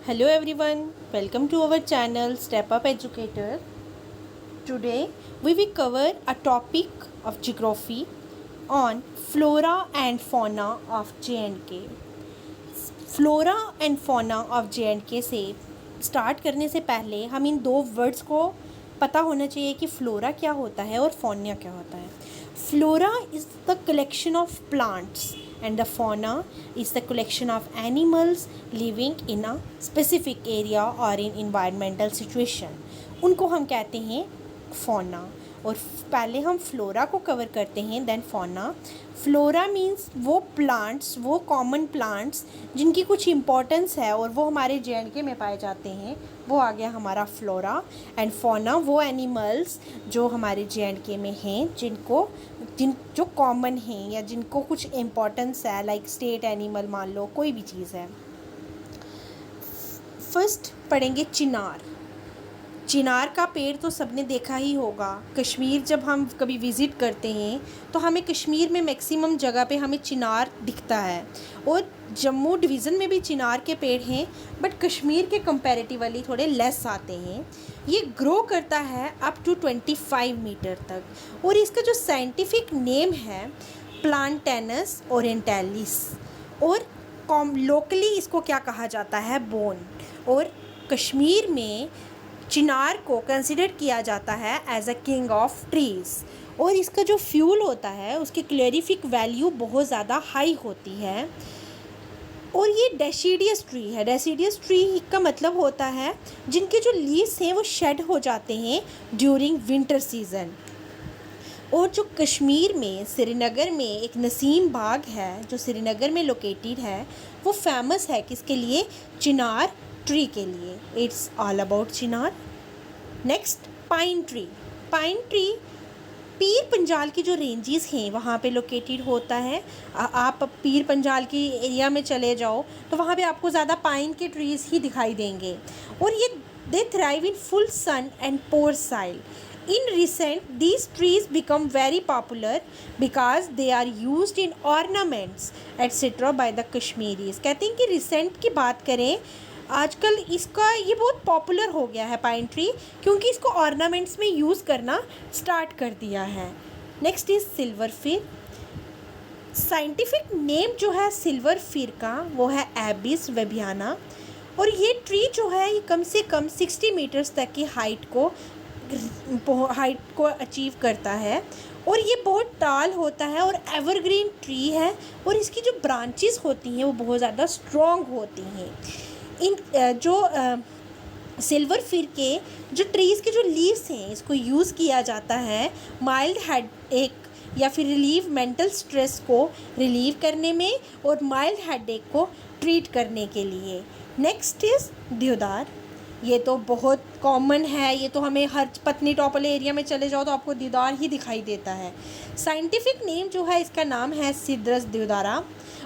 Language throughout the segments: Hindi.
Hello everyone, welcome to our channel Step Up Educator. Today we will cover a topic of geography on flora and fauna of J&K. Flora and fauna of J&K से स्टार्ट करने से पहले हम इन दो वर्ड्स को पता होना चाहिए कि फ्लोरा क्या होता है और फौना क्या होता है. Flora is the collection of plants and the fauna is the collection of animals living in a specific area or in environmental situation. उनको हम कहते हैं fauna. और पहले हम फ्लोरा को कवर करते हैं देन फौना. फ्लोरा मीन्स वो प्लांट्स, वो कॉमन प्लांट्स जिनकी कुछ इम्पोर्टेंस है और वो हमारे J&K में पाए जाते हैं, वो आ गया हमारा फ्लोरा. एंड फौना वो एनिमल्स जो हमारे J&K में हैं जो कॉमन हैं या जिनको कुछ इम्पोर्टेंस है, लाइक स्टेट एनिमल मान लो, कोई भी चीज़ है. फर्स्ट पढ़ेंगे चिनार. चिनार का पेड़ तो सबने देखा ही होगा. कश्मीर जब हम कभी विज़िट करते हैं तो हमें कश्मीर में मैक्सिमम जगह पे हमें चिनार दिखता है. और जम्मू डिवीज़न में भी चिनार के पेड़ हैं, बट कश्मीर के कंपैरेटिवली थोड़े लेस आते हैं. ये ग्रो करता है अप टू 25 मीटर तक. और इसका जो साइंटिफिक नेम है प्लांटेनस ओरिएंटालिस, और लोकली इसको क्या कहा जाता है, बोन. और कश्मीर में चिनार को कंसिडर किया जाता है as a king of trees. और इसका जो फ्यूल होता है उसकी क्लोरीफिक वैल्यू बहुत ज़्यादा हाई होती है. और ये डेसिडियस ट्री है. डेसिडियस ट्री का मतलब होता है जिनके जो लीव्स हैं वो शेड हो जाते हैं ड्यूरिंग विंटर सीज़न. और जो कश्मीर में श्रीनगर में एक नसीम बाग है जो श्रीनगर में लोकेटेड है, वो फेमस है किसके लिए, चिनार ट्री के लिए. It's all about Chinar. Next pine tree. Pine tree Pir Panjal की जो रेंजेस हैं वहाँ पे लोकेटेड होता है. आप पीर पंजाल की एरिया में चले जाओ तो वहाँ पे आपको ज़्यादा पाइन के ट्रीज़ ही दिखाई देंगे. और ये they thrive in full sun and poor soil. In recent, these trees become very popular because they are used in ornaments etc. by the Kashmiris. कहते हैं कि रिसेंट की बात करें, आजकल इसका ये बहुत पॉपुलर हो गया है पाइन ट्री, क्योंकि इसको ऑर्नामेंट्स में यूज़ करना स्टार्ट कर दिया है. नेक्स्ट इज़ सिल्वर फिर. साइंटिफिक नेम जो है सिल्वर फिर का वो है एबिस वेबियाना. और ये ट्री जो है ये कम से कम 60 मीटर्स तक की हाइट को अचीव करता है. और ये बहुत टाल होता है और एवरग्रीन ट्री है. और इसकी जो ब्रांचेस होती हैं वो बहुत ज़्यादा स्ट्रॉन्ग होती हैं. इन जो सिल्वर फिर के जो ट्रीज़ के जो लीव्स हैं इसको यूज़ किया जाता है माइल्ड हेडेक या फिर रिलीव मेंटल स्ट्रेस को रिलीव करने में और माइल्ड हेडेक को ट्रीट करने के लिए. नेक्स्ट इज़ देवदार. ये तो बहुत कॉमन है, ये तो हमें हर पत्नीटॉप वाले एरिया में चले जाओ तो आपको देवदार ही दिखाई देता है. साइंटिफिक नेम जो है इसका नाम है सिद्रस देवदारा.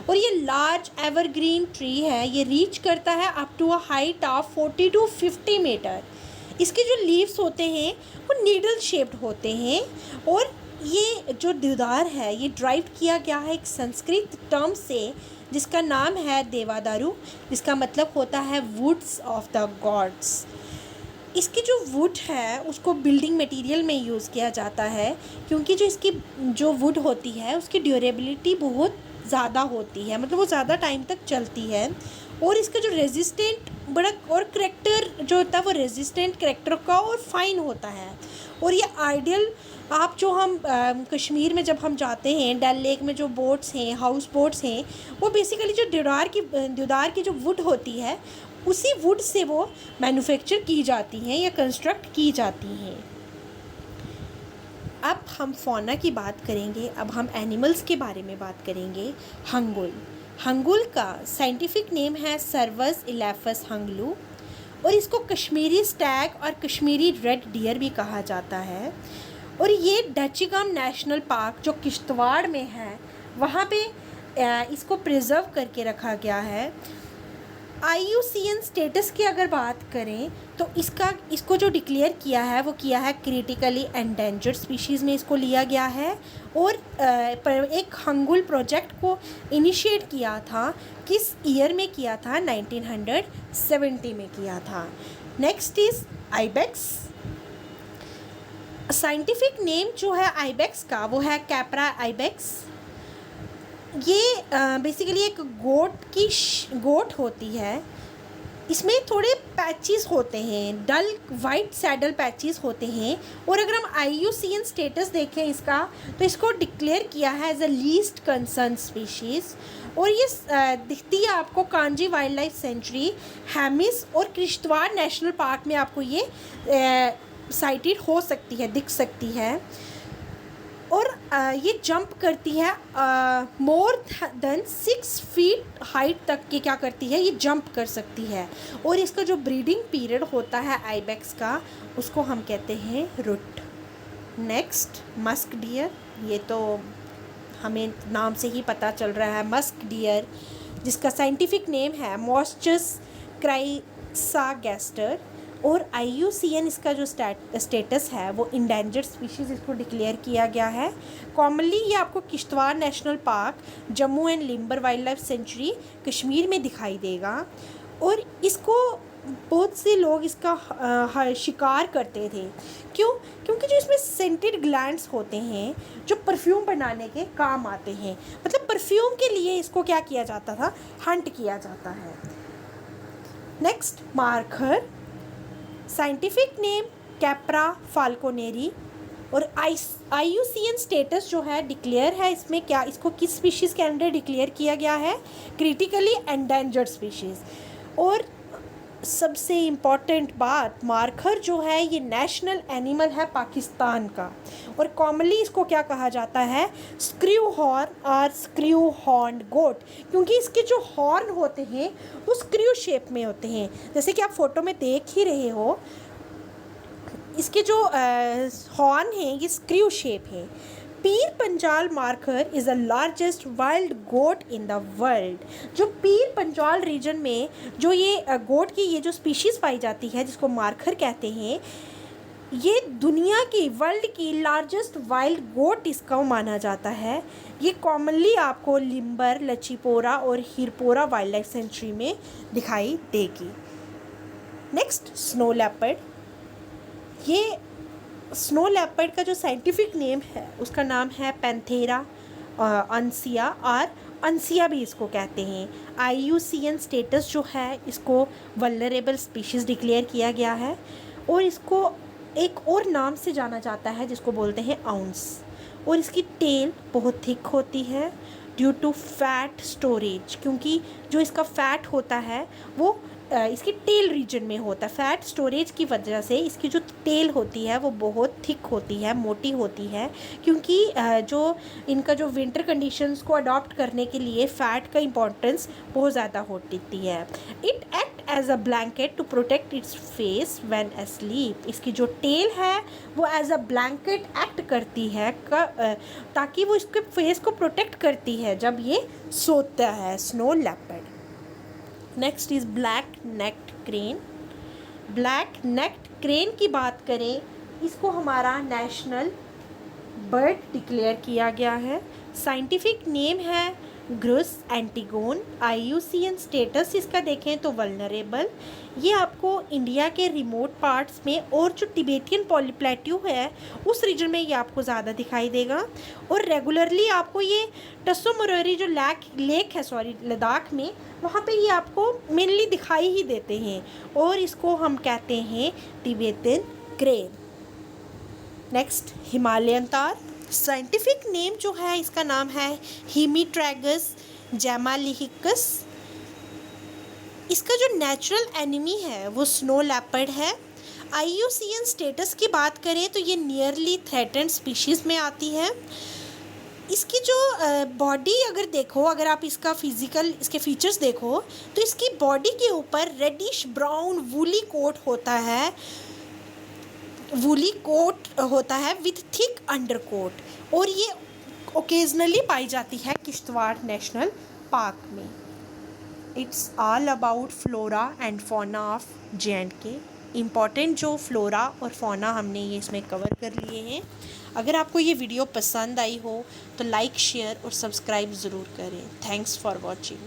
और ये लार्ज एवरग्रीन ट्री है. ये रीच करता है up to a height of 40 to 50 metre. इसके जो लीव्स होते हैं वो नीडल शेप्ड होते हैं. और ये जो देवदार है ये ड्राइव किया गया है एक संस्कृत टर्म से जिसका नाम है देवादारू, जिसका मतलब होता है वुड्स ऑफ द गॉड्स. इसकी जो वुड है उसको बिल्डिंग मटेरियल में यूज़ किया जाता है, क्योंकि जो इसकी जो वुड होती है उसकी ड्यूरेबिलिटी बहुत ज़्यादा होती है, मतलब वो ज़्यादा टाइम तक चलती है. और इसका जो रेजिस्टेंट बड़ा और करेक्टर जो होता है वो रेजिस्टेंट करेक्टर का और फाइन होता है. और ये आइडियल आप जो हम कश्मीर में जब हम जाते हैं डल लेक में जो बोट्स हैं, हाउस बोट्स हैं, वो बेसिकली जो देवदार की जो वुड होती है उसी वुड से वो मैन्युफैक्चर की जाती हैं या कंस्ट्रक्ट की जाती हैं. अब हम फौना की बात करेंगे. अब हम एनिमल्स के बारे में बात करेंगे. हंगुल. हंगुल का साइंटिफिक नेम है सर्वस इलेफस हंगलू. और इसको कश्मीरी स्टैग और कश्मीरी रेड डियर भी कहा जाता है. और ये डचीगाम नेशनल पार्क जो किश्तवाड़ में है वहाँ पे इसको प्रिजर्व करके रखा गया है. IUCN स्टेटस की अगर बात करें तो इसको जो डिक्लेयर किया है वो किया है क्रिटिकली एंडेंजर्ड स्पीशीज़ में इसको लिया गया है। और एक हंगुल प्रोजेक्ट को इनिशिएट किया था, किस ईयर में किया था? 1970 में किया था। Next is ibex. Scientific name जो है आइबेक्स का वो है कैप्रा आइबेक्स। ये बेसिकली एक गोट होती है। इसमें थोड़े पैचेस होते हैं, डल वाइट सैडल पैचेस होते हैं। और अगर हम IUCN स्टेटस देखें इसका, तो इसको डिक्लेयर किया है as a least concern species. और ये दिखती है आपको Kanji wild life sanctuary, Hemis और किश्तवाड़ नेशनल पार्क में आपको ये साइटेड हो सकती है, दिख सकती है। और ये जंप करती है मोर देन 6 फीट हाइट तक के क्या करती है, ये जंप कर सकती है। और इसका जो ब्रीडिंग पीरियड होता है आइबेक्स का, उसको हम कहते हैं रुट। नेक्स्ट मस्क डियर, ये तो हमें नाम से ही पता चल रहा है, मस्क डियर, जिसका साइंटिफिक नेम है मॉस्चस क्राइसागैस्टर। और IUCN इसका जो स्टेटस है वो इंडेंजर्ड स्पीशीज़ इसको डिक्लेयर किया गया है। कॉमनली ये आपको Kishtwar national park, Jammu and limber wild life century Kashmir में दिखाई देगा। और इसको बहुत से लोग इसका शिकार करते थे। क्यों? क्योंकि जो इसमें सेंटेड ग्लैंड्स होते हैं जो परफ्यूम बनाने के काम आते हैं, मतलब परफ्यूम के लिए इसको क्या किया जाता था, हंट किया जाता है। Next marker, scientific name Capra falconeri. और IUCN स्टेटस जो है डिक्लेयर है इसमें क्या, इसको किस स्पीशीज़ के अंडर डिक्लेयर किया गया है? Critically endangered species. और सबसे इम्पॉर्टेंट बात, मार्कर जो है ये नेशनल एनिमल है पाकिस्तान का। और कॉमनली इसको क्या कहा जाता है? स्क्रू हॉर्न और स्क्रू हॉर्न गोट, क्योंकि इसके जो हॉर्न होते हैं वो स्क्रू शेप में होते हैं, जैसे कि आप फोटो में देख ही रहे हो। इसके जो हॉर्न हैं ये स्क्रू शेप है। Pir Panjal markhor is the largest wild goat in the world. जो पीर पंजाल रीजन में जो ये गोट की ये जो स्पीशीज़ पाई जाती है, जिसको मार्कर कहते हैं, ये दुनिया की, वर्ल्ड की लार्जेस्ट वाइल्ड गोट इसका माना जाता है। ये कॉमनली आपको लिम्बर, लचीपोरा और हिरपोरा वाइल्ड लाइफ सेंचुरी में दिखाई देगी। Next snow leopard. ये स्नो लेपर्ड का जो साइंटिफिक नेम है उसका नाम है पैंथेरा अंसिया, और अंसिया भी इसको कहते हैं। IUCN स्टेटस जो है इसको वल्नरेबल स्पीशीज़ डिक्लेयर किया गया है। और इसको एक और नाम से जाना जाता है जिसको बोलते हैं आउंस। और इसकी टेल बहुत थिक होती है ड्यू टू फैट स्टोरेज, क्योंकि जो इसका फैट होता है वो इसकी टेल रीजन में होता है। फैट स्टोरेज की वजह से इसकी जो टेल होती है वो बहुत थिक होती है, मोटी होती है, क्योंकि जो इनका जो विंटर कंडीशंस को अडॉप्ट करने के लिए फ़ैट का इम्पोर्टेंस बहुत ज़्यादा होती है। It act as a blanket to protect its face when asleep. इसकी जो टेल है वो एज अ ब्लैंकेट एक्ट करती है ताकि वो इसके फेस को प्रोटेक्ट करती है जब ये सोता है, snow leopard. Next is black necked crane. Black necked crane की बात करें, इसको हमारा नेशनल बर्ड डिक्लेयर किया गया है। साइंटिफिक नेम है ग्रुस एंटीगोन। IUCN स्टेटस इसका देखें तो वल्नरेबल। ये आपको इंडिया के रिमोट पार्ट्स में और जो तिबेटियन पॉलीप्लेट्यू है उस रीजन में ये आपको ज़्यादा दिखाई देगा। और रेगुलरली आपको ये टसो मोरोरी जो लेक है लद्दाख में, वहाँ पे ये आपको मेनली दिखाई ही देते हैं। और इसको हम कहते हैं तिबेटियन क्रेन। नेक्स्ट हिमालयन तार। साइंटिफिक नेम जो है इसका नाम है हेमिट्रैगस जैमालिहिकस। इसका जो नेचुरल एनिमी है वो स्नो लेपर्ड है। IUCN स्टेटस की बात करें तो ये नियरली थ्रेटेंड स्पीशीज़ में आती है। इसकी जो बॉडी अगर देखो, अगर आप इसका इसके फीचर्स देखो तो इसकी बॉडी के ऊपर रेडिश ब्राउन वूली कोट होता है विथ थिक अंडरकोट। और ये ओकेजनली पाई जाती है किश्तवाड़ नेशनल पार्क में। It's all about flora and fauna of J&K। Important जो फ्लोरा और फौना हमने ये इसमें कवर कर लिए हैं। अगर आपको ये वीडियो पसंद आई हो तो लाइक, शेयर और सब्सक्राइब ज़रूर करें। Thanks for watching.